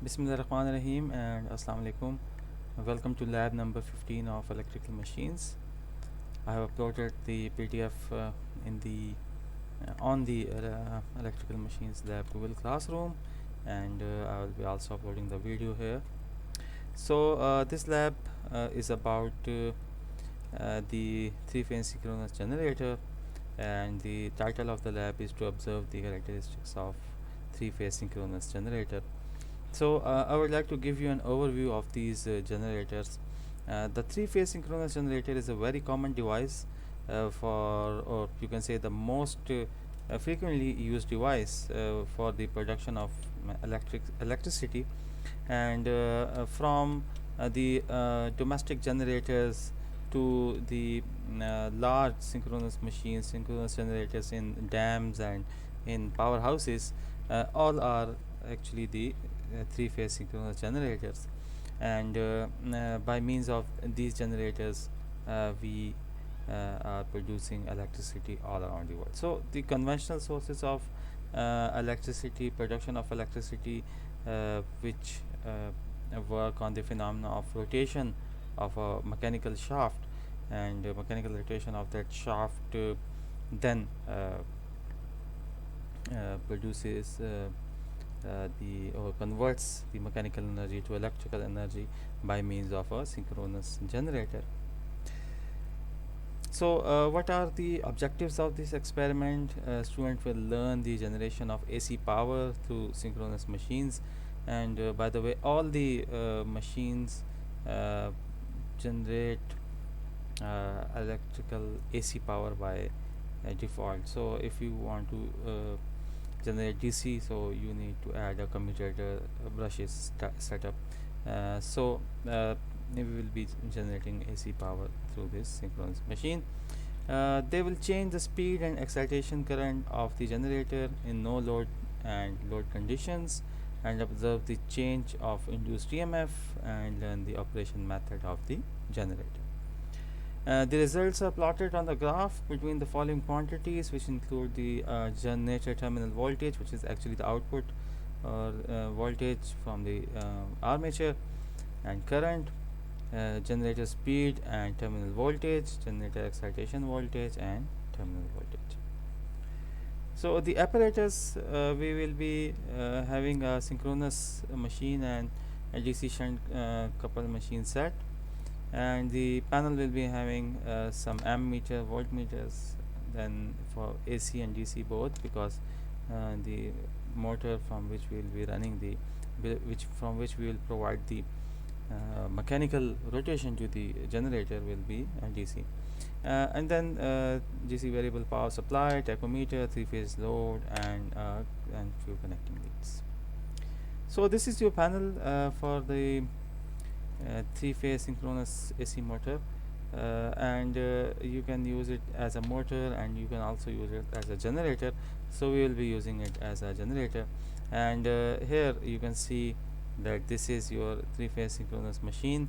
Bismillahirrahmanirrahim and Assalamu alaikum. Welcome to lab number 15 of electrical machines. I have uploaded the PDF in the on the electrical machines lab Google Classroom, and I will be also uploading the video here. So this lab is about the three-phase synchronous generator, and the title of the lab is to observe the characteristics of three-phase synchronous generator. So I would like to give you an overview of these generators. The three-phase synchronous generator is a very common device or you can say the most frequently used device for the production of electricity, and from the domestic generators to the large synchronous machines, synchronous generators in dams and in powerhouses, all are actually the three-phase synchronous generators. And by means of these generators, we are producing electricity all around the world. So the conventional sources of electricity, production of electricity, which work on the phenomena of rotation of a mechanical shaft, and mechanical rotation of that shaft then produces or converts the mechanical energy to electrical energy by means of a synchronous generator. So what are the objectives of this experiment? Student will learn the generation of AC power through synchronous machines, and by the way, all the machines generate electrical AC power by default. So if you want to generate DC, so you need to add a commutator brushes setup. We will be generating AC power through this synchronous machine. They will change the speed and excitation current of the generator in no load and load conditions, and observe the change of induced EMF and learn the operation method of the generator. The results are plotted on the graph between the following quantities, which include the generator terminal voltage, which is actually the output or voltage from the armature, and current, generator speed and terminal voltage, generator excitation voltage, and terminal voltage. So the apparatus, we will be having a synchronous machine and a DC shunt coupled machine set, and the panel will be having some ammeter, voltmeters, then for AC and DC both, because the motor from which we will be running from which we will provide the mechanical rotation to the generator will be DC. And then DC variable power supply, tachometer, three-phase load, and few connecting leads. So this is your panel for the three-phase synchronous AC motor, and you can use it as a motor, and you can also use it as a generator. So we will be using it as a generator, and here you can see that this is your three-phase synchronous machine,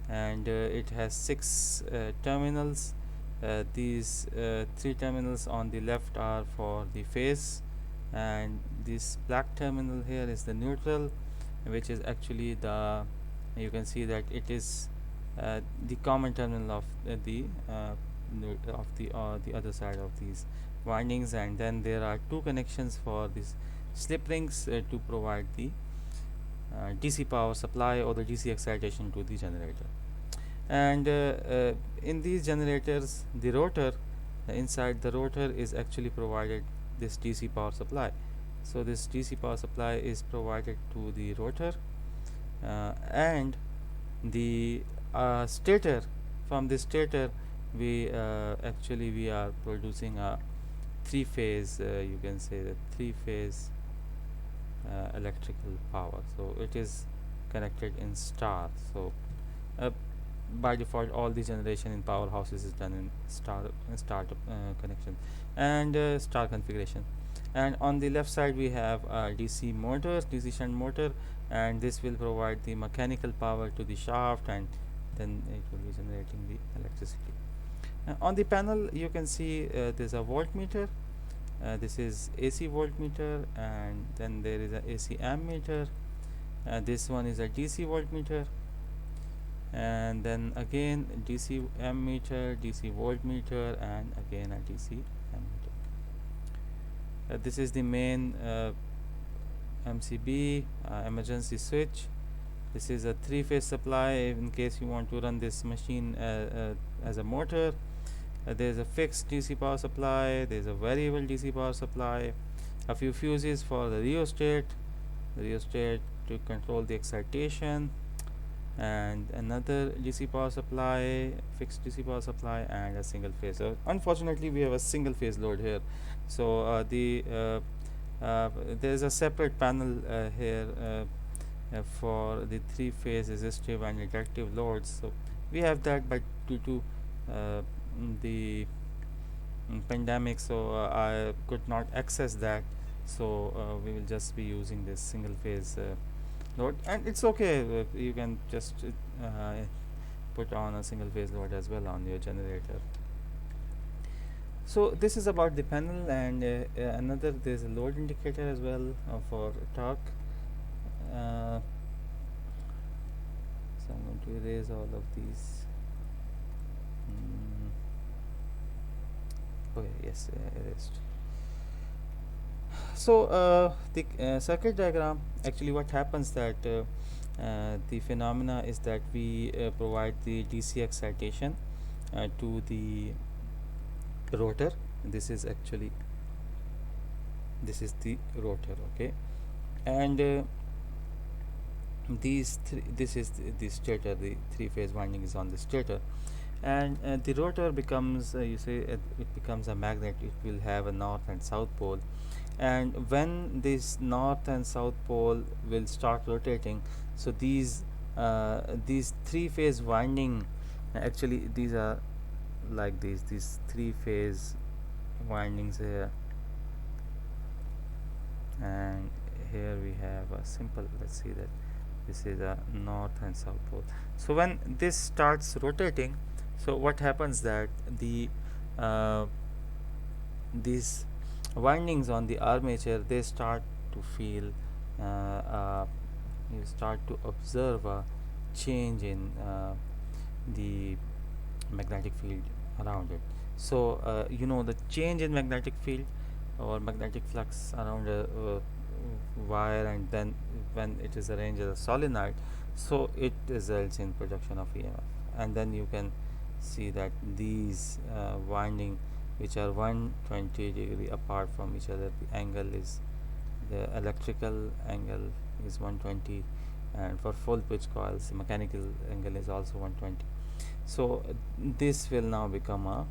and it has 6 terminals. These 3 terminals on the left are for the phase, and this black terminal here is the neutral, which is actually you can see that it is the common terminal of the other side of these windings, and then there are 2 connections for these slip rings to provide the DC power supply or the DC excitation to the generator. And in these generators, the rotor, inside the rotor is actually provided this DC power supply. So this DC power supply is provided to the rotor, and the stator, from the stator we are producing a 3-phase, you can say that 3-phase electrical power. So it is connected in star. So by default all the generation in powerhouses is done in star connection and star configuration. And on the left side we have a DC motor, DC shunt motor, and this will provide the mechanical power to the shaft, and then it will be generating the electricity. On the panel you can see there's a voltmeter. This is AC voltmeter, and then there is a AC ammeter, This one is a DC voltmeter, and then again DC ammeter, DC voltmeter, and again a DC ammeter. This is the main MCB emergency switch. This is a three-phase supply in case you want to run this machine as a motor. There is a fixed DC power supply, there is a variable DC power supply, a few fuses for the rheostat to control the excitation, and another DC power supply, fixed DC power supply, and a single phase. So unfortunately we have a single phase load here, so there is a separate panel here for the three phase resistive and inductive loads. So we have that, but due to the pandemic, so I could not access that, so we will just be using this single phase load, and it's okay, you can just put on a single phase load as well on your generator. So this is about the panel, and another, there's a load indicator as well for torque. So I'm going to erase all of these. Okay, yes, erased. So the circuit diagram, actually what happens that the phenomena is that we provide the DC excitation to the rotor. This is actually, this is the rotor, okay, and this is the stator. The three-phase winding is on the stator, and the rotor becomes you say it becomes a magnet. It will have a north and south pole, and when this north and south pole will start rotating, so these three-phase winding, actually these are like these three-phase windings here, and here we have a simple, let's see that this is a north and south pole. So when this starts rotating, so what happens that the these windings on the armature, they start to feel you start to observe a change in the magnetic field around it. So the change in magnetic field or magnetic flux around a wire, and then when it is arranged as a solenoid, so it results in production of EMF. And then you can see that these winding, which are 120 degree apart from each other, the angle is, the electrical angle is 120, and for full pitch coils the mechanical angle is also 120. So this will now become a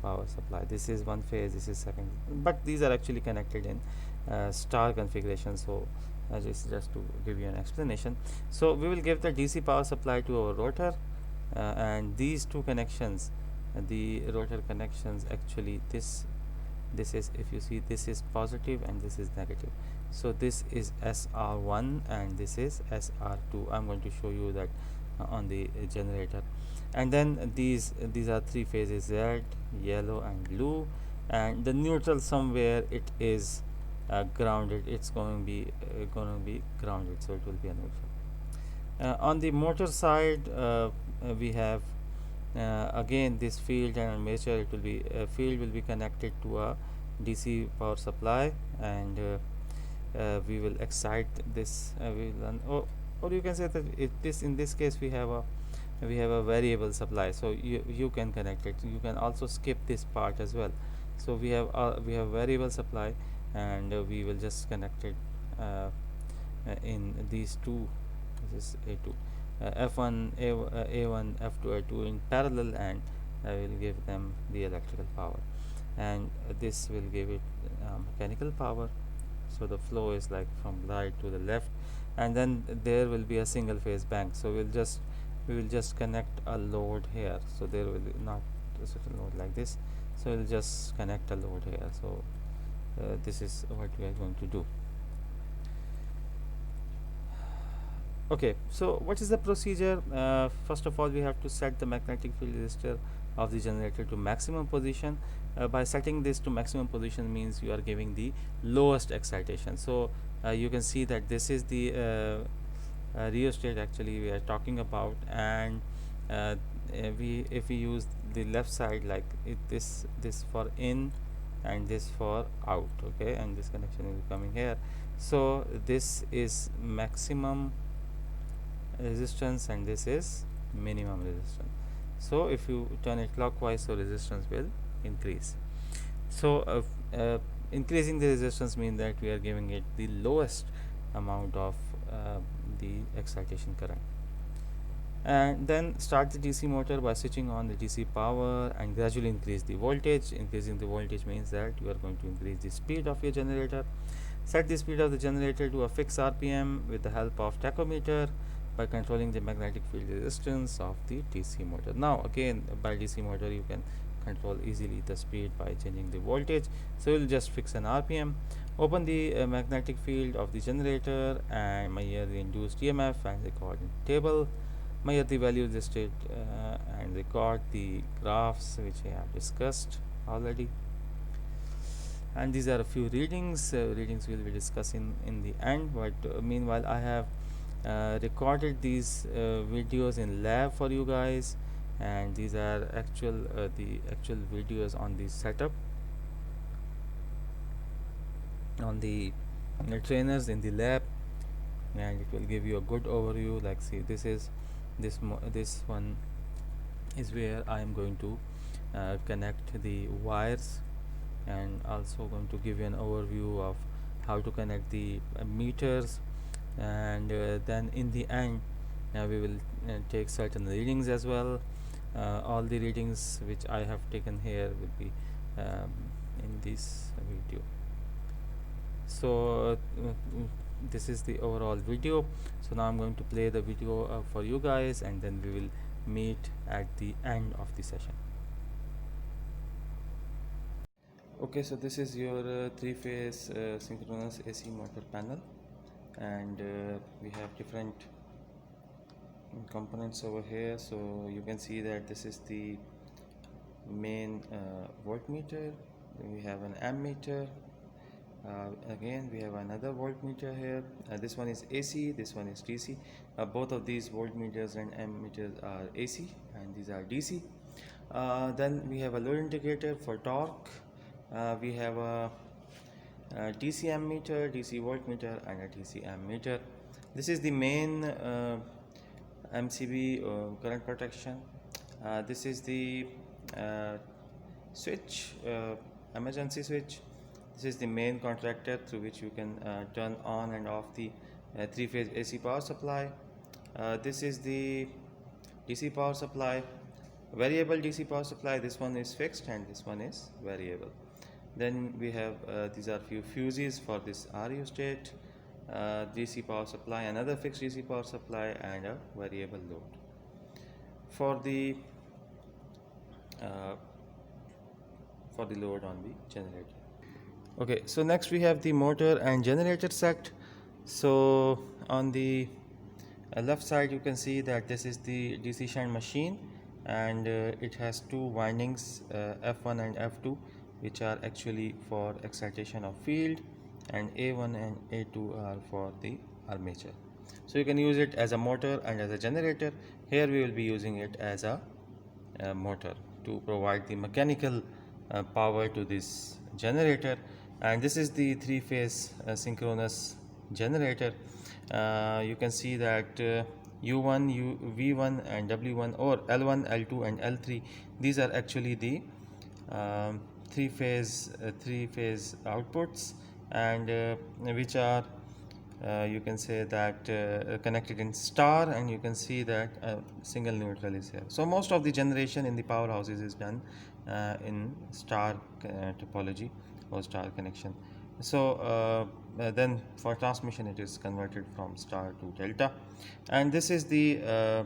power supply. This is one phase, this is second, but these are actually connected in star configuration. So just to give you an explanation, so we will give the DC power supply to our rotor, and these two connections, the rotor connections, actually this is, if you see, this is positive and this is negative. So this is SR1 and this is SR2. I'm going to show you that on the generator. And then these are three phases, red, yellow, and blue, and the neutral somewhere it is grounded. It's going to be grounded, so it will be a neutral. On the motor side, we have again this field and armature. It will be field will be connected to a DC power supply, and we will excite this. Or you can say that in this case we have a variable supply, so you can connect it. You can also skip this part as well. So we have variable supply, and we will just connect it in these two. This is A2, F1 A1 F2 A2 in parallel, and I will give them the electrical power, and this will give it mechanical power. So the flow is like from right to the left, and then there will be a single phase bank. So we will just connect a load here. So there will be not a certain load like this, so we'll just connect a load here. So this is what we are going to do. Okay, so what is the procedure? First of all, we have to set the magnetic field resistor of the generator to maximum position. By setting this to maximum position means you are giving the lowest excitation. So you can see that this is the rheostat actually we are talking about. And uh, we if we use the left side, like this for in and this for out, okay, and this connection will be coming here. So this is maximum resistance and this is minimum resistance. So if you turn it clockwise, so resistance will increase. So increasing the resistance means that we are giving it the lowest amount of uh, the excitation current. And then start the DC motor by switching on the DC power and gradually increase the voltage. Increasing the voltage means that you are going to increase the speed of your generator. Set the speed of the generator to a fixed RPM with the help of tachometer by controlling the magnetic field resistance of the DC motor. Now again, by DC motor you can control easily the speed by changing the voltage. So we'll just fix an RPM. Open the magnetic field of the generator and measure the induced EMF and record in table. Measure the value listed and record the graphs which I have discussed already. And these are a few readings. Readings we'll be discussing in the end, but meanwhile I have recorded these videos in lab for you guys, and these are the actual videos on the setup, on the trainers in the lab, and it will give you a good overview. Like, see, this one is where I am going to connect the wires, and also going to give you an overview of how to connect the meters. And then in the end we will take certain readings as well. All the readings which I have taken here will be in this video. So this is the overall video. So now I'm going to play the video for you guys, and then we will meet at the end of the session. Okay, so this is your three-phase synchronous AC motor panel, and we have different components over here. So you can see that this is the main voltmeter. Then we have an ammeter. Again we have another voltmeter here. This one is AC, this one is DC. Both of these voltmeters and ammeters are AC and these are DC. Then we have a load indicator for torque. We have a DC ammeter, DC voltmeter, and a DC ammeter. This is the main MCB current protection. This is the switch, emergency switch. This is the main contactor through which you can turn on and off the three-phase AC power supply. This is the DC power supply, variable DC power supply. This one is fixed and this one is variable. Then we have these are few fuses for this rheostat, DC power supply, another fixed DC power supply, and a variable load for the load on the generator. Okay, so next we have the motor and generator set. So on the left side you can see that this is the DC shunt machine, and it has two windings, F1 and F2, which are actually for excitation of field, and A1 and A2 are for the armature. So you can use it as a motor and as a generator. Here we will be using it as a motor to provide the mechanical power to this generator. And this is the three-phase synchronous generator. You can see that U1, V1 and W1, or L1, L2 and L3, these are actually the three-phase outputs, and which are you can say that connected in star, and you can see that single neutral is here. So most of the generation in the powerhouses is done in star topology or star connection. So then for transmission it is converted from star to delta. And this is the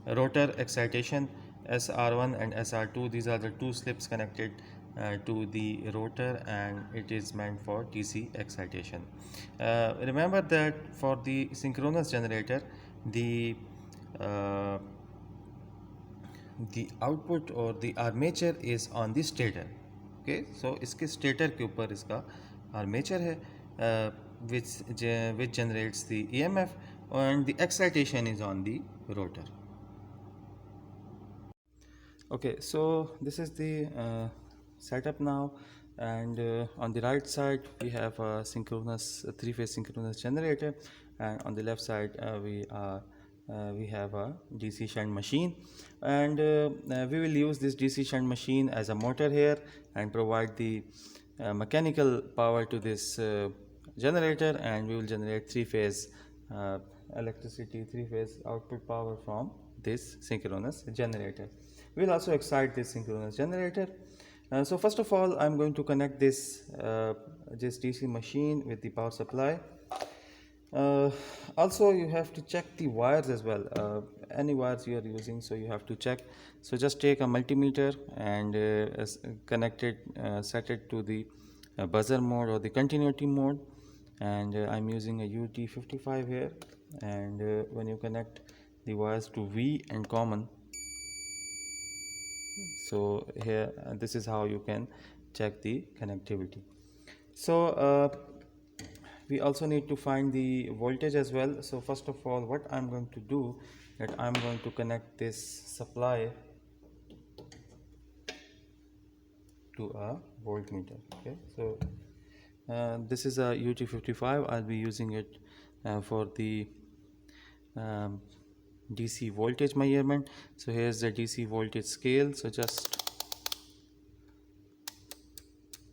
rotor excitation, SR1 and SR2. These are the two slips connected to the rotor, and it is meant for DC excitation. Remember that for the synchronous generator, the output or the armature is on the stator. Okay, so इसके stator के ऊपर इसका armature है, which generates the EMF, and the excitation is on the rotor. Okay, so this is the setup now, and on the right side we have a synchronous three-phase synchronous generator, and on the left side we have a DC shunt machine, and we will use this DC shunt machine as a motor here and provide the mechanical power to this generator, and we will generate three-phase uh, electricity, three-phase output power from this synchronous generator. We will also excite this synchronous generator. So first of all, I'm going to connect this DC machine with the power supply. Also, you have to check the wires as well. Any wires you are using, so you have to check. So just take a multimeter and connect it, set it to the buzzer mode or the continuity mode. And I'm using a UT55 here. And when you connect the wires to V and common, so here this is how you can check the connectivity. So we also need to find the voltage as well. So first of all, what I'm going to do, that I'm going to connect this supply to a voltmeter. Okay, so this is a UT55. I'll be using it for the um, DC voltage measurement. So here's the DC voltage scale. So just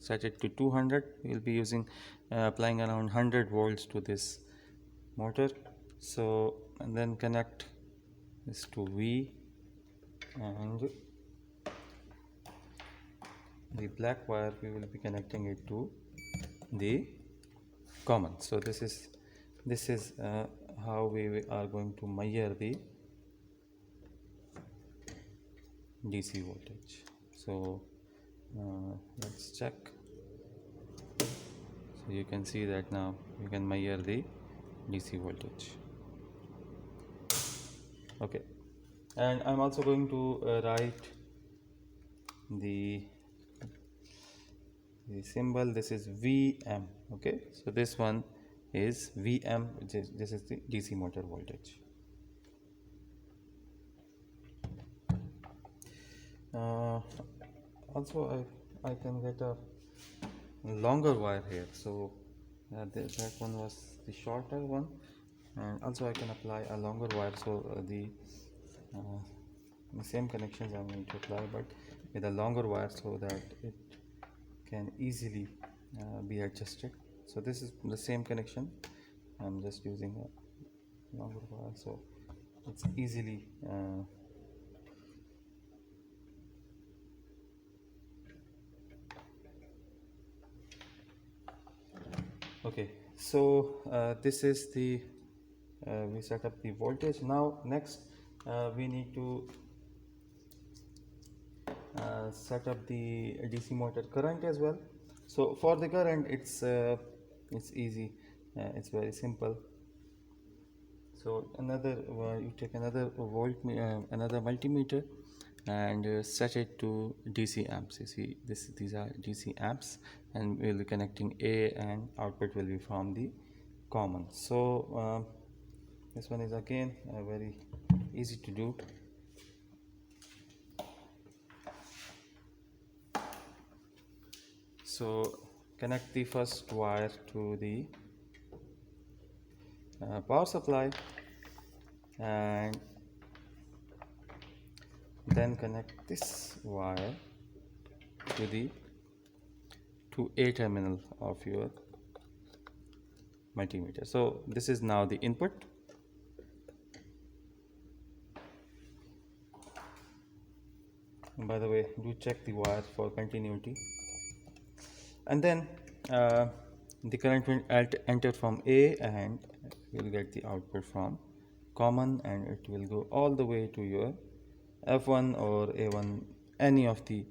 set it to 200. We'll be using applying around 100 volts to this motor. So and then connect this to V, and the black wire we will be connecting it to the common. So this is how we are going to measure the DC voltage. So let's check. So you can see that now you can measure the DC voltage. Okay, and I'm also going to write the symbol. This is Vm. Okay, so this one is Vm, this is the DC motor voltage. Also I can get a longer wire here. So that one was the shorter one, and also I can apply a longer wire. So the same connections I'm going to apply, but with a longer wire so that it can easily be adjusted. So this is the same connection. I'm just using a longer wire, so it's easily okay. So this is the we set up the voltage. Now next we need to set up the DC motor current as well. So for the current, it's easy, it's very simple. So you take another another multimeter, and set it to DC amps. You see these are DC amps, and we'll be connecting A, and output will be from the common. So this one is again very easy to do. So connect the first wire to the power supply, and then connect this wire to the A terminal of your multimeter. So this is now the input. And by the way, do check the wire for continuity. And then the current will enter from A, and we'll get the output from common, and it will go all the way to your F1 or A1, any of the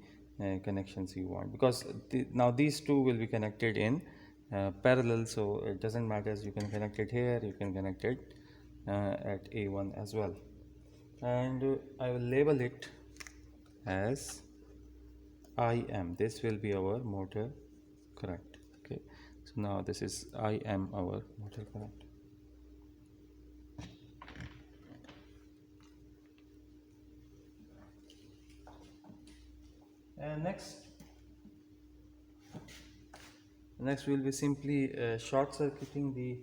connections you want, because now these two will be connected in parallel, so it doesn't matter. You can connect it here, you can connect it at A1 as well. And I will label it as IM. This will be our motor current. Okay, so now this is IM, our motor current. Next we'll be simply short circuiting the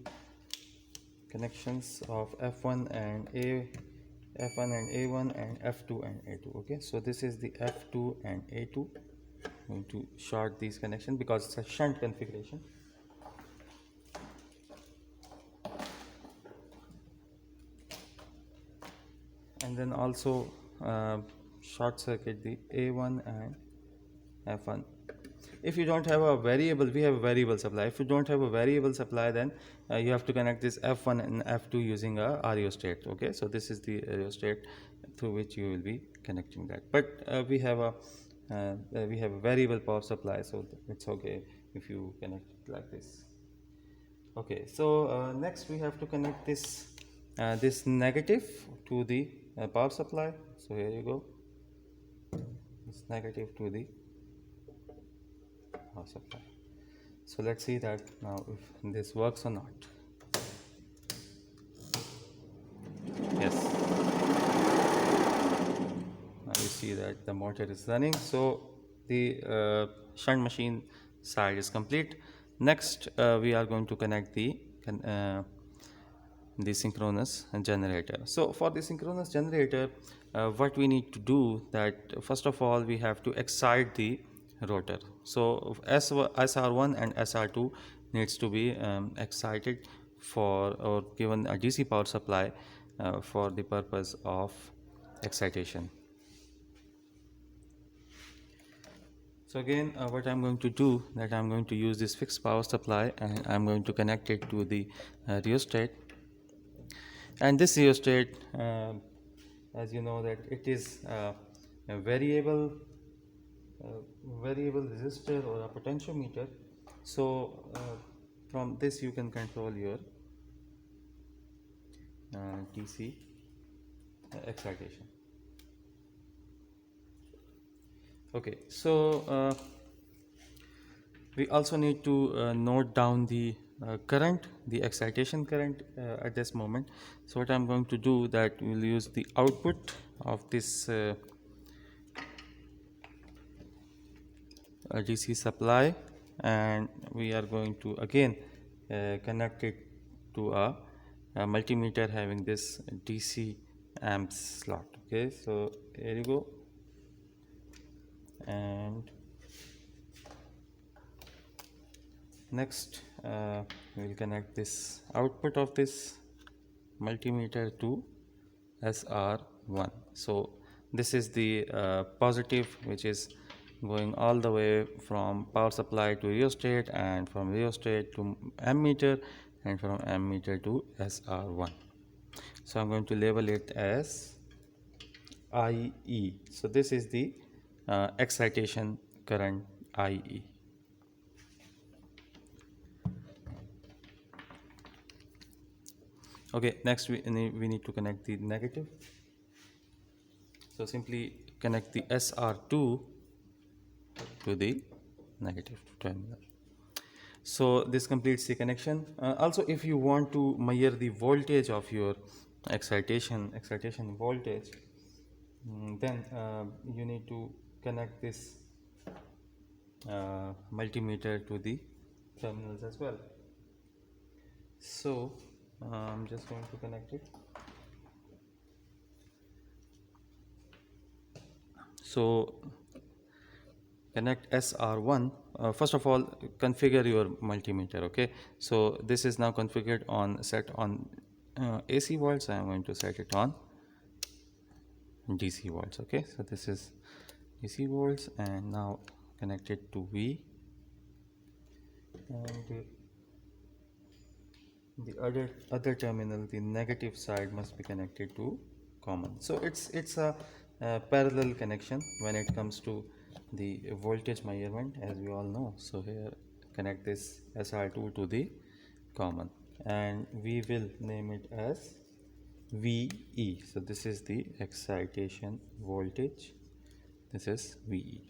connections of F1 and A1 and F2 and A2. Okay, so this is the F2 and A2. I'm going to short these connections because it's a shunt configuration. And then also short circuit the A1 and F1. If you don't have a variable, we have a variable supply. If you don't have a variable supply, then you have to connect this F1 and F2 using a rheostat. Okay, so this is the rheostat through which you will be connecting that. But we have a variable power supply, so it's okay if you connect it like this. Okay, so next we have to connect this this negative to the power supply. So here you go, this negative to the power supply. So let's see that now if this works or not. Yes, now you see that the motor is running. So the shunt machine side is complete. Next we are going to connect the synchronous generator. So for the synchronous generator, what we need to do, that first of all we have to excite the rotor. So SR1 and SR2 needs to be excited for or given a DC power supply for the purpose of excitation. So again, what I'm going to do, that I'm going to use this fixed power supply and I'm going to connect it to the rheostat. And this rheostat, as you know, that it is a variable resistor or a potentiometer. So from this you can control your DC excitation. Okay, so we also need to note down the current, the excitation current at this moment. So what I'm going to do, that we'll use the output of this DC supply, and we are going to again connect it to a multimeter having this DC amps slot. Okay, so here you go, and next we will connect this output of this multimeter to SR1. So this is the positive, which is going all the way from power supply to rheostat, and from rheostat to ammeter, and from ammeter to SR1. So I'm going to label it as IE. So this is the excitation current IE. Okay, next we need to connect the negative. So simply connect the SR2 to the negative terminal. So this completes the connection. Also, if you want to measure the voltage of your excitation voltage, then you need to connect this multimeter to the terminals as well. So I'm just going to connect it. So connect SR1. First of all, configure your multimeter. Okay, so this is now configured on set on AC volts. I am going to set it on DC volts. Okay, so this is DC volts, and now connect it to V, and the other terminal, the negative side, must be connected to common. So it's a parallel connection when it comes to the voltage measurement, as we all know. So here connect this SR2 to the common, and we will name it as VE. So this is the excitation voltage, this is VE.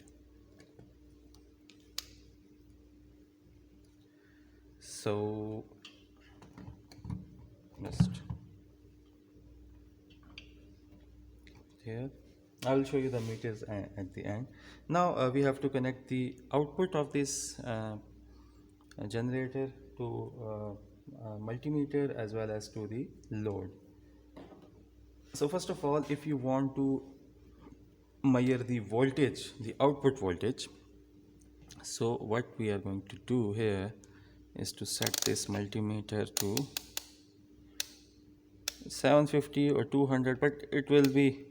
So just here, I will show you the meters at the end. Now we have to connect the output of this generator to multimeter as well as to the load. So first of all, if you want to measure the voltage, the output voltage, so what we are going to do here is to set this multimeter to 750 or 200, but it will be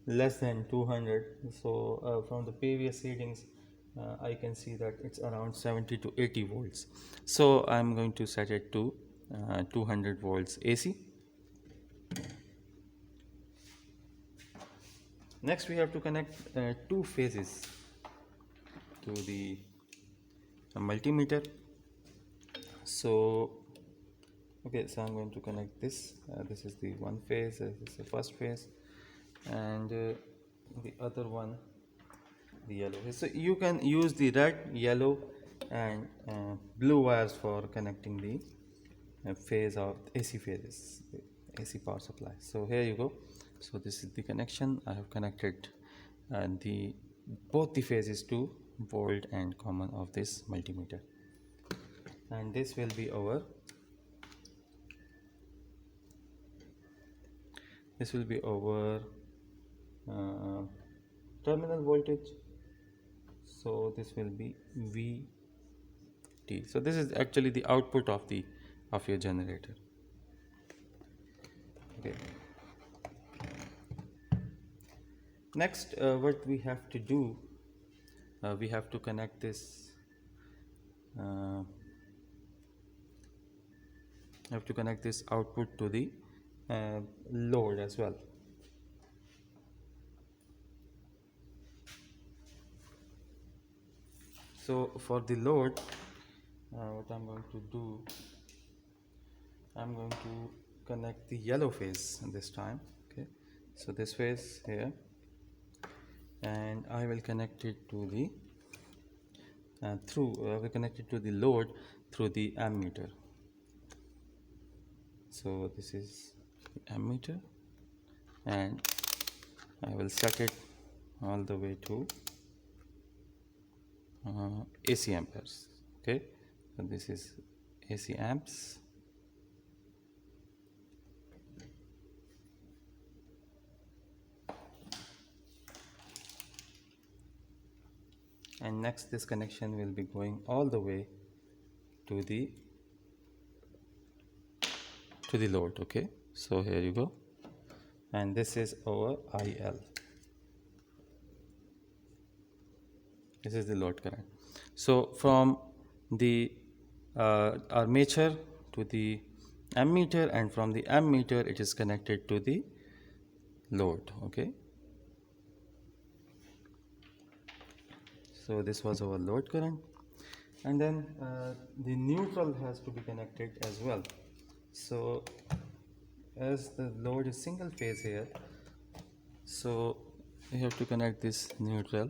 less than 200. So from the previous readings I can see that it's around 70 to 80 volts. So I'm going to set it to 200 volts AC. Next we have to connect two phases to the multimeter. So okay, so I'm going to connect this. This is the one phase, this is the first phase, and the other one, the yellow phase. So you can use the red, yellow and blue wires for connecting the phase of AC phases, the AC power supply. So here you go. So this is the connection. I have connected both the phases to volt and common of this multimeter, and this will be our terminal voltage. So this will be VT. So this is actually the output of your generator. Okay. Next, what we have to do, we have to connect this. Have to connect this output to the load as well. So for the load, what I'm going to do, I'm going to connect the yellow phase this time. Okay, so this phase here, and I will connect it to the I will connect it to the load through the ammeter. So this is the ammeter, and I will set it all the way to AC amperes. Okay, so this is AC amps. And next, this connection will be going all the way to the load. Okay, so here you go, and this is our IL. This is the load current. So from the armature to the ammeter, and from the ammeter it is connected to the load. Okay, so this was our load current, and then the neutral has to be connected as well. So as the load is single phase here, so we have to connect this neutral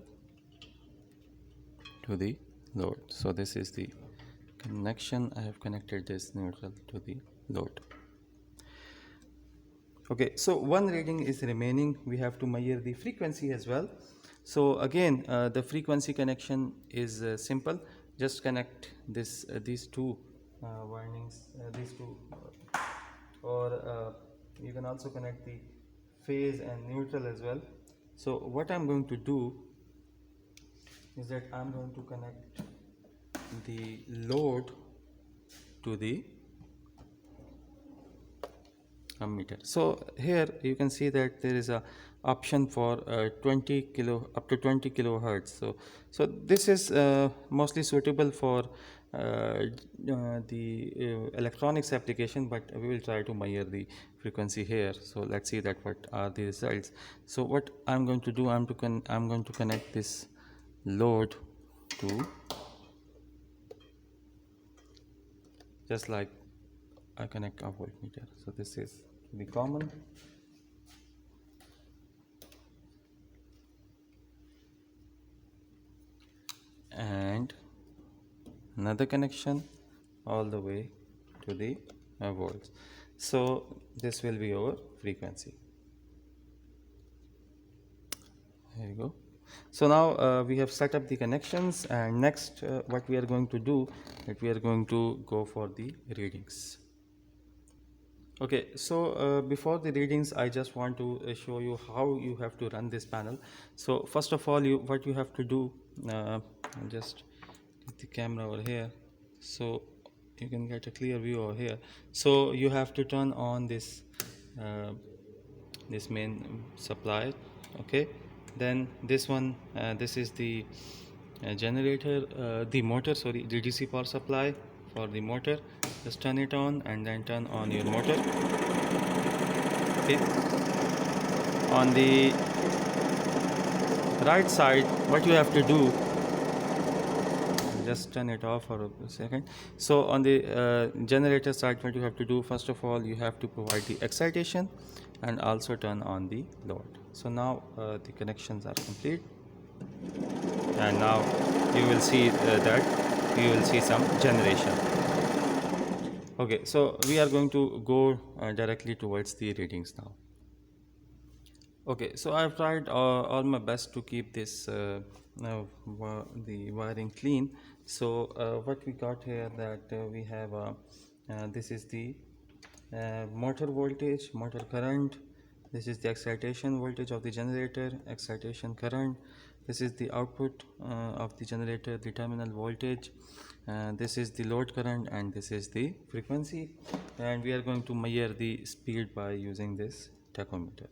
to the load. So this is the connection. I have connected this neutral to the load. Okay, so one reading is remaining. We have to measure the frequency as well. So again, the frequency connection is simple. Just connect these two windings, these two, or you can also connect the phase and neutral as well. So what I'm going to do is that I'm going to connect the load to the ammeter. So here you can see that there is a option for 20 kilo up to 20 kilohertz. So this is mostly suitable for the electronics application, but we will try to measure the frequency here. So let's see that what are the results. So what I'm going to do, I'm going to connect this load to, just like I connect a voltmeter. So this is the common, and another connection all the way to the volts. So this will be our frequency. Here you go. So now we have set up the connections, and next what we are going to do, that we are going to go for the readings. Okay, so before the readings, I just want to show you how you have to run this panel. So first of all, what you have to do, I'll just get the camera over here, so you can get a clear view over here. So you have to turn on uh, this main supply. Okay, then this one, this is the generator, the motor, sorry, the DC power supply for the motor. Just turn it on and then turn on your motor. Okay, on the right side, what you have to do, just turn it off for a second. So on the generator side, what you have to do, first of all, you have to provide the excitation and also turn on the load. So now the connections are complete, and now you will see that you will see some generation. Okay, so we are going to go directly towards the readings now. Okay, so I've tried all my best to keep this the wiring clean. So what we got here, that we have this is the motor voltage, motor current. This is the excitation voltage of the generator, excitation current. This is the output of the generator, the terminal voltage. This is the load current, and this is the frequency. And we are going to measure the speed by using this tachometer.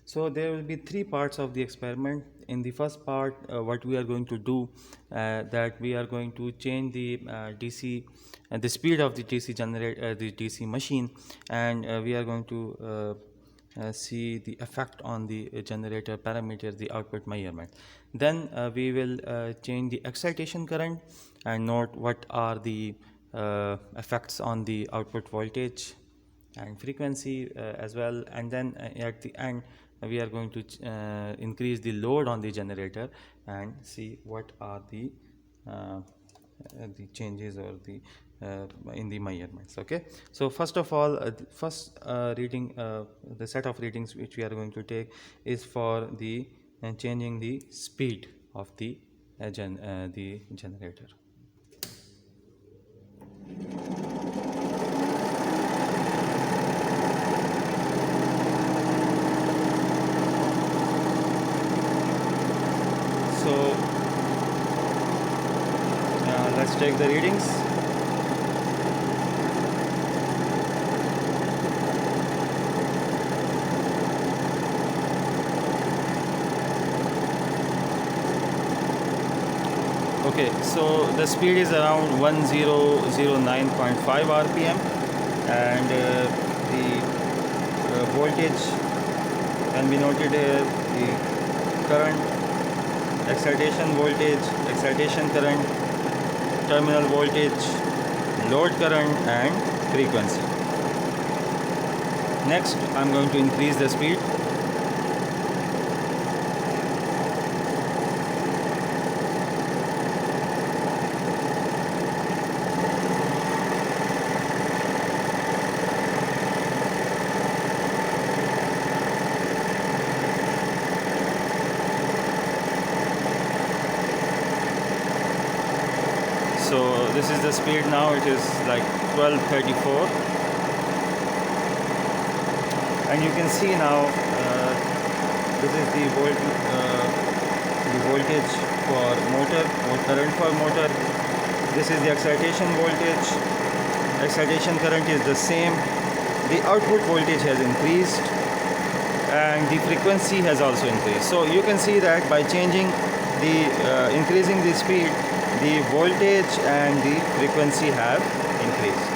So there will be three parts of the experiment. In the first part, what we are going to do, that we are going to change the DC, the speed of the DC generator, the DC machine, and we are going to see the effect on the generator parameter, the output measurement. Then we will change the excitation current and note what are the effects on the output voltage and frequency as well. And then at the end, we are going to increase the load on the generator and see what are the changes or the in the measurements. Okay, so first of all, first reading, the set of readings which we are going to take is for the changing the speed of the generator. So let's take the readings. Okay, so the speed is around 1009.5 rpm, and the voltage can be noted here, the current, excitation voltage, excitation current, terminal voltage, load current, and frequency. Next, I'm going to increase the speed. So this is the speed now, it is like 1234, and you can see now this is the voltage for motor, or current for motor. This is the excitation voltage, excitation current is the same, the output voltage has increased, and the frequency has also increased. So you can see that by changing the increasing the speed, the voltage and the frequency have increased.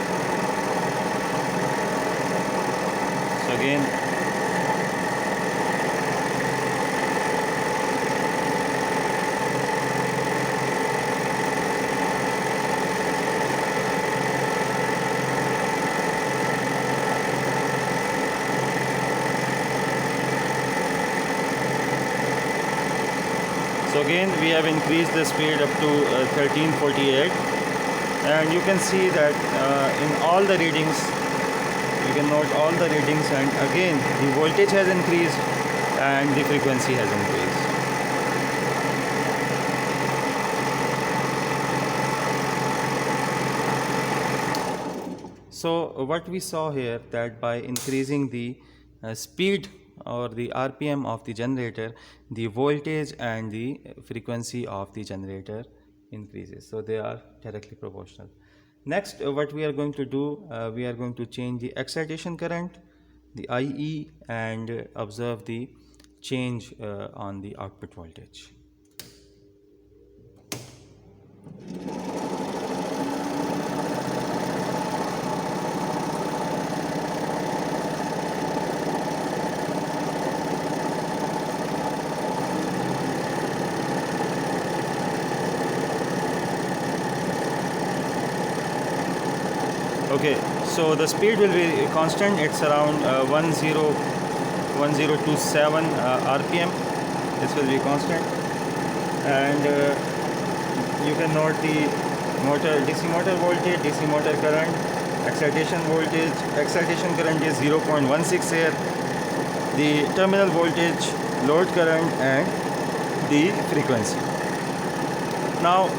So again, we have increased the speed up to 1348, and you can see that in all the readings, you can note all the readings, and again the voltage has increased and the frequency has increased. So what we saw here, that by increasing the speed or the RPM of the generator, the voltage and the frequency of the generator increases. So they are directly proportional. Next, what we are going to do, we are going to change the excitation current, the IE, and observe the change on the output voltage. Okay, so the speed will be constant. It's around 1027 RPM. This will be constant, and you can note the DC motor voltage, DC motor current, excitation voltage. Excitation current is 0.16 here. The terminal voltage, load current, and the frequency. Now,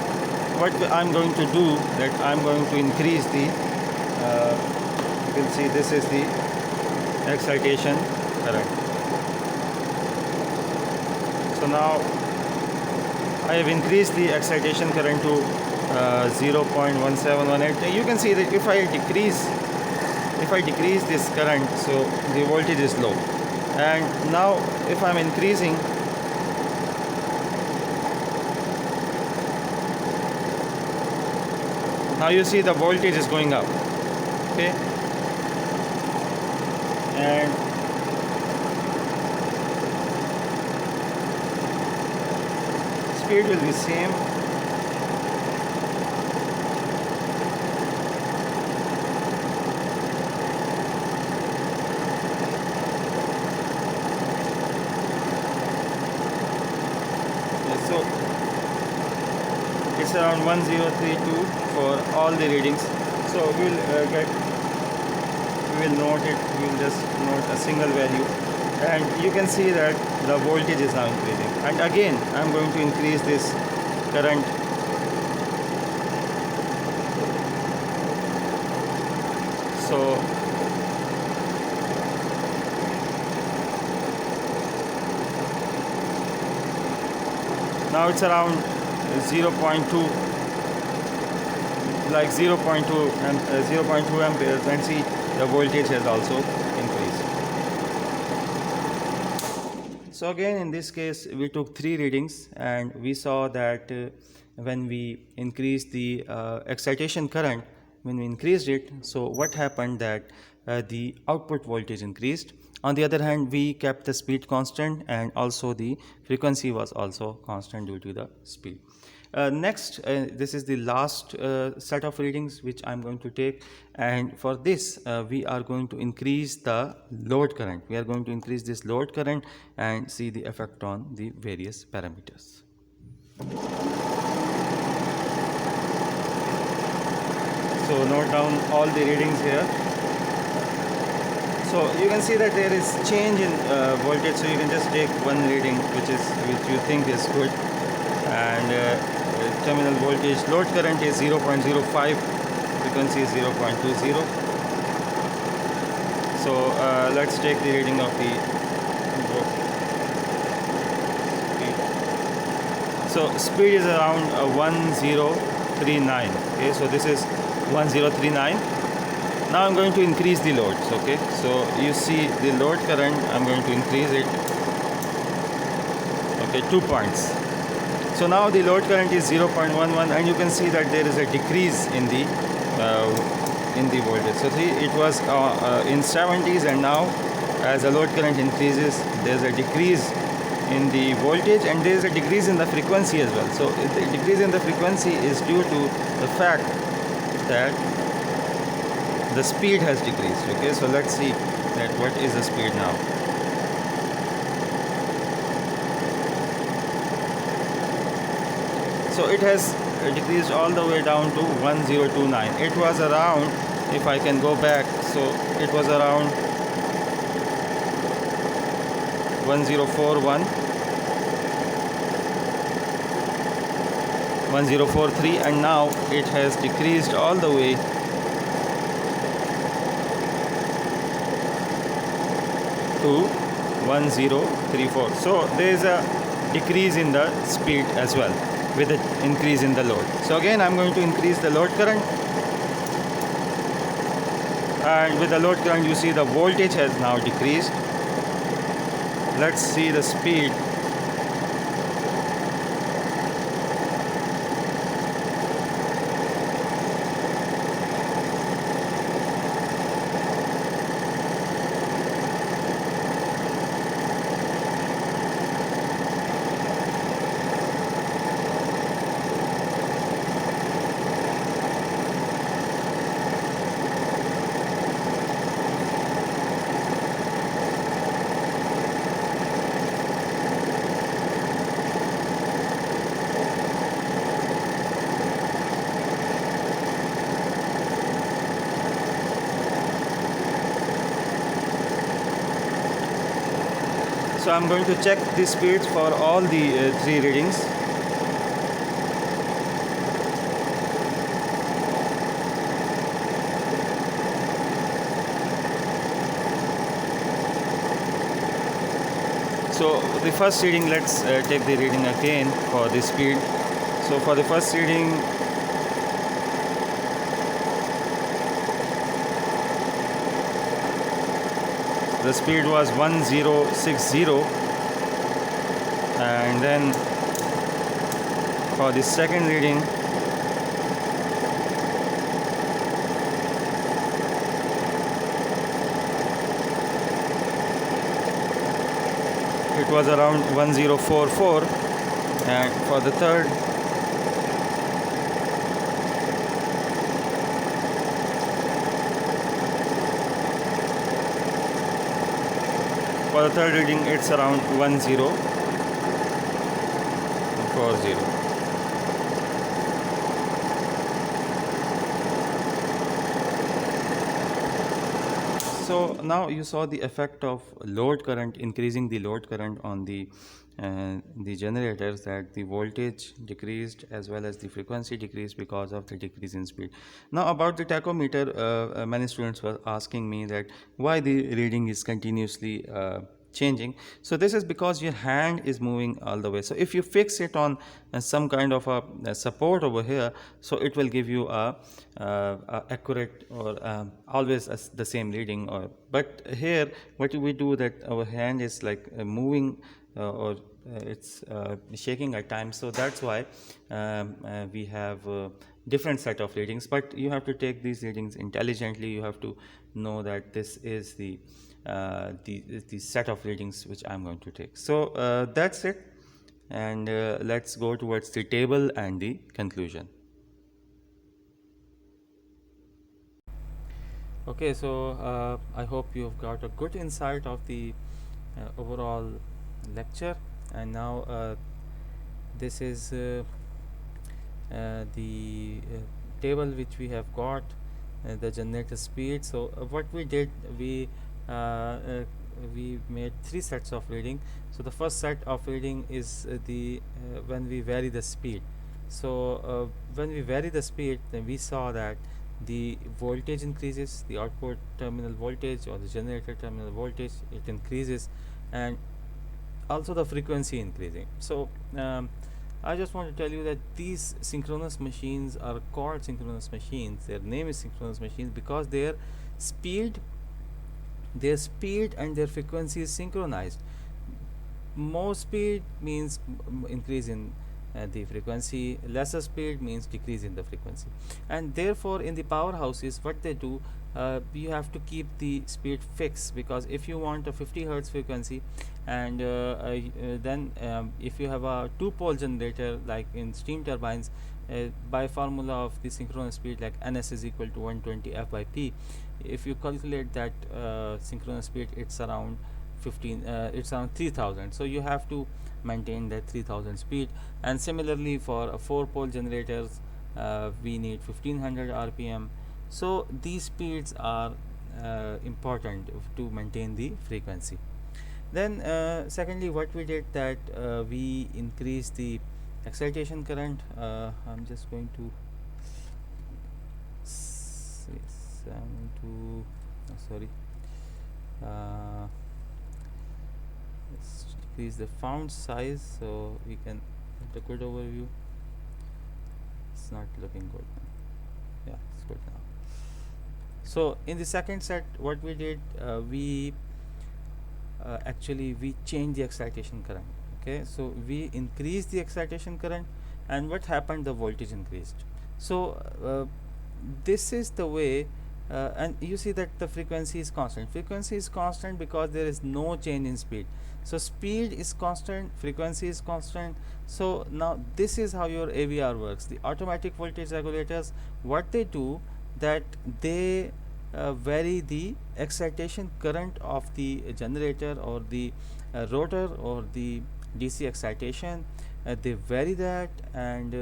what I'm going to do, that I'm going to increase the you can see this is the excitation current. So now I have increased the excitation current to 0.1718. You can see that if I decrease this current, so the voltage is low, and now if I'm increasing, now you see the voltage is going up. Okay, and speed will be same. So it's around 1032 for all the readings. So we will note it. We will just note a single value, and you can see that the voltage is now increasing. And again, I'm going to increase this current. So now it's around 0.2, like 0.2 amperes, and see the voltage has also increased. So again, in this case, we took 3 readings, and we saw that when we increased the excitation current, when we increased it, so what happened, that the output voltage increased. On the other hand, we kept the speed constant, and also the frequency was also constant due to the speed. Next, this is the last set of readings which I'm going to take, and for this we are going to increase the load current. We are going to increase this load current and see the effect on the various parameters. So note down all the readings here. So you can see that there is change in voltage, so you can just take one reading which you think is good, and terminal voltage, load current is 0.05, frequency is 0.20. So let's take the reading of the speed. So speed is around 1039. Okay, so this is 1039. Now I'm going to increase the loads. Okay, so you see the load current, I'm going to increase it. Okay, 2 points. So now the load current is 0.11, and you can see that there is a decrease in the voltage. So see, it was in 70s, and now as the load current increases, there is a decrease in the voltage, and there is a decrease in the frequency as well. So the decrease in the frequency is due to the fact that the speed has decreased. Okay, so let's see that what is the speed now. So it has decreased all the way down to 1029. It was around, if I can go back, so it was around 1041, 1043, and now it has decreased all the way to 1034. So there is a decrease in the speed as well with the increase in the load. So again I'm going to increase the load current, and with the load current you see the voltage has now decreased. Let's see the speed. So I'm going to check the speeds for all the three readings. So the first reading, let's take the reading again for the speed. So for the first reading, the speed was 1060, and then for the second reading it was around 1044, and for the third reading it's around 1040. So now you saw the effect of load current, increasing the load current on the generators, that the voltage decreased as well as the frequency decreased because of the decrease in speed. Now about the tachometer, many students were asking me that why the reading is continuously changing. So this is because your hand is moving all the way. So if you fix it on some kind of a support over here, so it will give you a accurate or always the same reading. But here what we do, that our hand is like moving or it's shaking at times, so that's why we have different set of readings. But you have to take these readings intelligently. You have to know that this is the set of readings which I'm going to take. So that's it, and let's go towards the table and the conclusion. Okay, so I hope you've got a good insight of the overall lecture, and now this is the table which we have got, the generator speed. So what we did, we made three sets of reading. So the first set of reading is the when we vary the speed. So when we vary the speed, then we saw that the voltage increases, the output terminal voltage or the generator terminal voltage, it increases, and also the frequency increasing. So I just want to tell you that these synchronous machines are called synchronous machines. Their name is synchronous machines because speed and their frequency is synchronized. More speed means increase in the frequency, lesser speed means decrease in the frequency. And therefore in the powerhouses, what they do, you have to keep the speed fixed, because if you want a 50 hertz frequency, and then if you have a two-pole generator like in steam turbines, by formula of the synchronous speed, like ns is equal to 120 f by p, if you calculate that synchronous speed, it's around 3000. So you have to maintain that 3000 speed. And similarly for a 4-pole generators, we need 1500 rpm. So these speeds are important to maintain the frequency. Then secondly, what we did, that we increased the excitation current. I'm just going to sorry, increase the font size so we can get a good overview. It's not looking good now. Yeah, it's good now. So in the second set, what we did, we actually we changed the excitation current. Okay, so we increased the excitation current, and what happened, the voltage increased. So this is the way, and you see that the frequency is constant. Frequency is constant because there is no change in speed. So speed is constant, frequency is constant. So now this is how your AVR works. The automatic voltage regulators, what they do, that they vary the excitation current of the generator or the rotor or the DC excitation. They vary that, and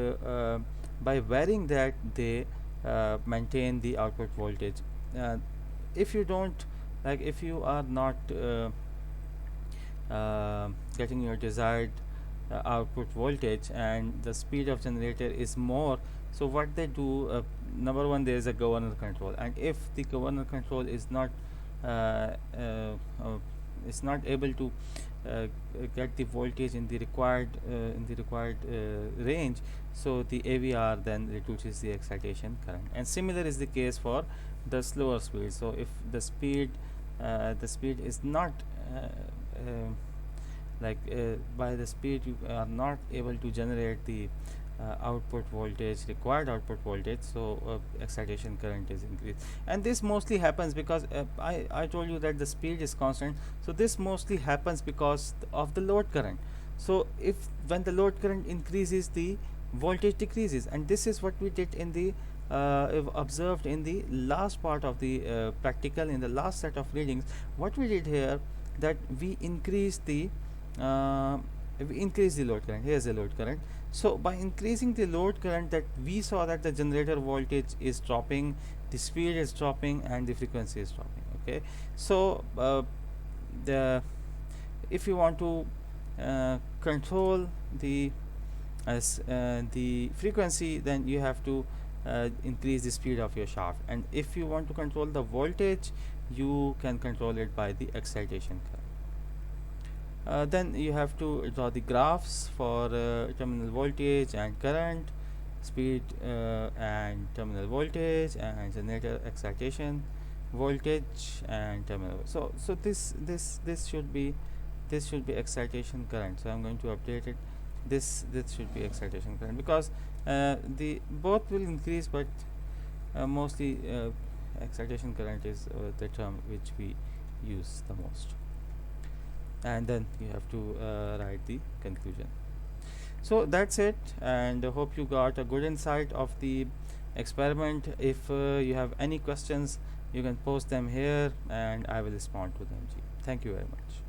by varying that, they maintain the output voltage. uh, if you don't, like, if you are not getting your desired output voltage and the speed of generator is more, so what they do, number one, there is a governor control, and if the governor control uh, uh, uh, is not able to get the voltage in the required range, so the AVR then reduces the excitation current. And similar is the case for the slower speed. So if the speed is not uh, by the speed you are not able to generate the required output voltage, so excitation current is increased. And this mostly happens because I told you that the speed is constant, so this mostly happens because of the load current. So if when the load current increases, the voltage decreases, and this is what we did in the observed in the last part of the practical, in the last set of readings. What we did here, that we increased the uh, load current. Here's the load current. So by increasing the load current, that we saw that the generator voltage is dropping, the speed is dropping, and the frequency is dropping. Okay, so the if you want to control the frequency, then you have to increase the speed of your shaft, and if you want to control the voltage, you can control it by the excitation current. Then you have to draw the graphs for terminal voltage and current, speed and terminal voltage, and generator excitation voltage and terminal. So this should be excitation current. So I'm going to update it. This should be excitation current, because the both will increase, but mostly excitation current is the term which we use the most. And then you have to write the conclusion. So that's it, and I hope you got a good insight of the experiment. If you have any questions, you can post them here and I will respond to them. Thank you very much.